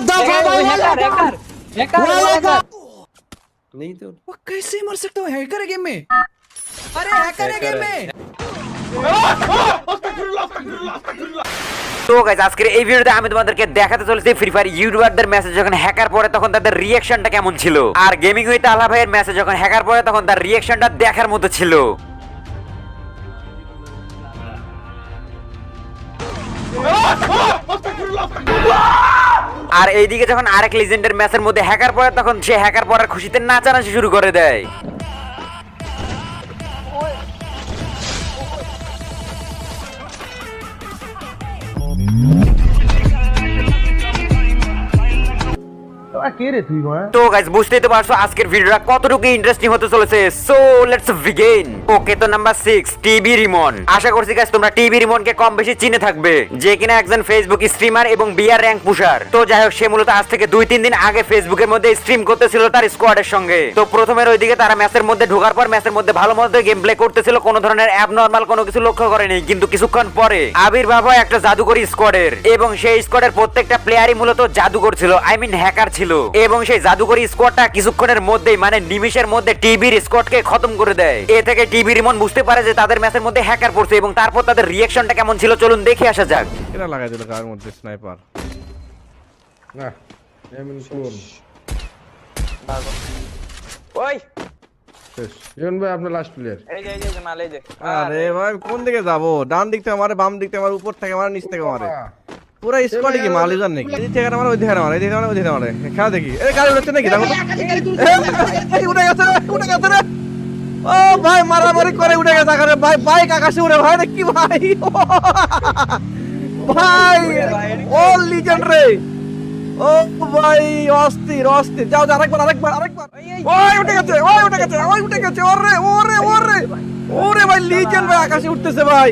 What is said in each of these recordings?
दफा भाई hacker hacker नहीं तो वो कैसे मर सकता हूँ हैकर है गेम में। अरे हैकर है गेम में। তো গাইস আজকের এই ভিডিওতে আমি তোমাদেরকে দেখাতে চলেছি ফ্রি ফায়ার ইউটিউবারদের মেসেজ যখন হ্যাকার পড়ে তখন তাদের রিঅ্যাকশনটা কেমন ছিল, আর গেমিং উইথ আলা ভাইয়ের মেসেজ যখন হ্যাকার পড়ে তখন তার রিঅ্যাকশনটা দেখার মতো ছিল। আর এইদিকে যখন আরেক লিজেন্ডের ম্যাচের মধ্যে হ্যাকার পড়ে তখন সে হ্যাকার পড়ার খুশিতে নাচানাচি শুরু করে দেয়। তো গাইস বুঝতেই তো পারছো আজকের ভিডিওটা কতটুকু ইন্টারেস্টিং হতে চলেছে। So let's begin. ওকে, তো নাম্বার 6 টিভি রিমন। আশা করছি গাইস তোমরা টিভি রিমনকে কম বেশি চিনে থাকবে, যে কিনা একজন ফেসবুক স্ট্রিমার এবং বিআর র‍্যাঙ্ক পুশার। তো যাই হোক, সে মূলত আজ থেকে 2-3 দিন আগে ফেসবুকের মধ্যে স্ট্রিম করতেছিল তার স্কোয়াডের সঙ্গে। তো প্রথমের ওইদিকে তারা ম্যাচের মধ্যে ঢোকার পর ম্যাচের মধ্যে ভালো মতো গেম প্লে করতেছিল, কোনো ধরনের অ্যাবনরমাল কোনো কিছু লক্ষ্য করেনি। কিন্তু কিছুক্ষণ পরে আবির্ভাব হয় একটা জাদুকরী স্কোয়াডের, এবং সেই স্কোয়াডের প্রত্যেকটা প্লেয়ারই মূলত জাদুকর ছিল, আই মিন হ্যাকার ছিল। এবং সেই জাদুকরী স্কোয়াডটা কিছুক্ষণের মধ্যেই মানে নিমিষের মধ্যে টিভির স্কোয়াডকে খতম করে দেয়। এ থেকে টিভি রিমন বুঝতে পারে যে তাদের ম্যাচের মধ্যে হ্যাকার পড়ছে, এবং তারপর তাদের রিঅ্যাকশনটা কেমন ছিল চলুন দেখে আসা যাক। এটা লাগাই দিল গায়ের মধ্যে স্নাইপার। না এমন কোন ওই শেষ জন ভাই আপনার লাস্ট প্লেয়ার। এই যে মাল এই যে। আরে ভাই কোন দিকে যাবো? ডান দিক থেকে মারে, বাম দিক থেকে মারে, উপর থেকে মারে, নিচ থেকে মারে। পুরো স্কোয়াডে কি মালিজান নাকি? এই থেকে মারে, ওই থেকে মারে, এই থেকে মারে, ওই থেকে মারে। খেলা দেখি। এই গাড়ি উঠছে নাকি? দেখো তো। উঠে গেছে রে, উঠে গেছে রে। ও ভাই মারামারি করে উঠে গেছে আকারে ভাই, বাইক আকাশে উড়ে ভাই, রে কি ভাই? ভাই ও লিজেন্ড রে। ও ভাই অস্থির অস্থির। যাও আরেকবার আরেকবার আরেকবার। ওই উঠে গেছে, ওই উঠে গেছে, ওই উঠে গেছে। ওরে ওরে ওরে ওরে ভাই লিজেন্ড ভাই আকাশে উঠতেছে ভাই।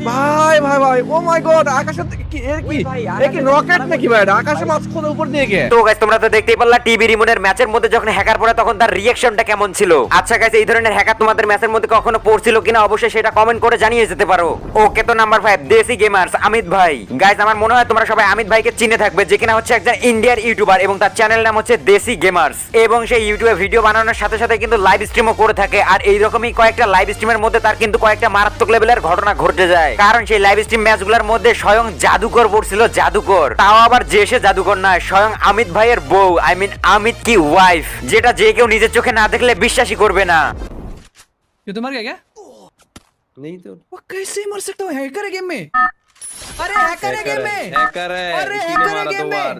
ভাই ভাই ভাই ও মাই গড, আকাশে কি এর কি এ কি রকেট নাকি ভাই? আকাশে মাছ কোন উপর দিয়ে গে। তো গাইস তোমরা তো দেখতেই পারলা টিভি রিমনের ম্যাচের মধ্যে যখন হ্যাকার পড়ে তখন তার রিঅ্যাকশনটা কেমন ছিল। আচ্ছা গাইস, এই ধরনের হ্যাকার তোমাদের ম্যাচের মধ্যে কখনো পড়ছিল কিনা অবশ্যই সেটা কমেন্ট করে জানিয়ে যেতে পারো। ওকে, তো নাম্বার 5 দেশি গেমার্স আমিত ভাই। গাইস আমার মনে হয় তোমরা সবাই আমিত ভাইকে চিনে থাকবে, যে কিনা হচ্ছে একজন ইন্ডিয়ার ইউটিউবার এবং তার চ্যানেল নাম হচ্ছে দেশি গেমার্স। এবং সেই ইউটিউবে ভিডিও বানানোর সাথে সাথে কিন্তু লাইভ স্ট্রিমও করে থাকে। আর এইরকমই কয়েকটা লাইভ স্ট্রিমের মধ্যে তার কিন্তু কয়েকটা মারাত্মক লেভেলের ঘটনা ঘটে যায়, কারণ সেই লাইভ স্ট্রিম ম্যাচগুলোর মধ্যে স্বয়ং জাদুকর পড়ছিল, জাদুকর। তাও আবার যে সে জাদুকর নয়, স্বয়ং अमित ভাইয়ের বউ, আই মিন अमित की ওয়াইফ, যেটা যে কেউ নিজের চোখে না দেখলে বিশ্বাসই করবে না। ये तो मर गया क्या? नहीं तो वो कैसे मर सकता हूँ हैकर है गेम में। अरे हैकर है गेम में। हैकर है, अरे इसी ने हैकर है मारा गेम दो में। बार।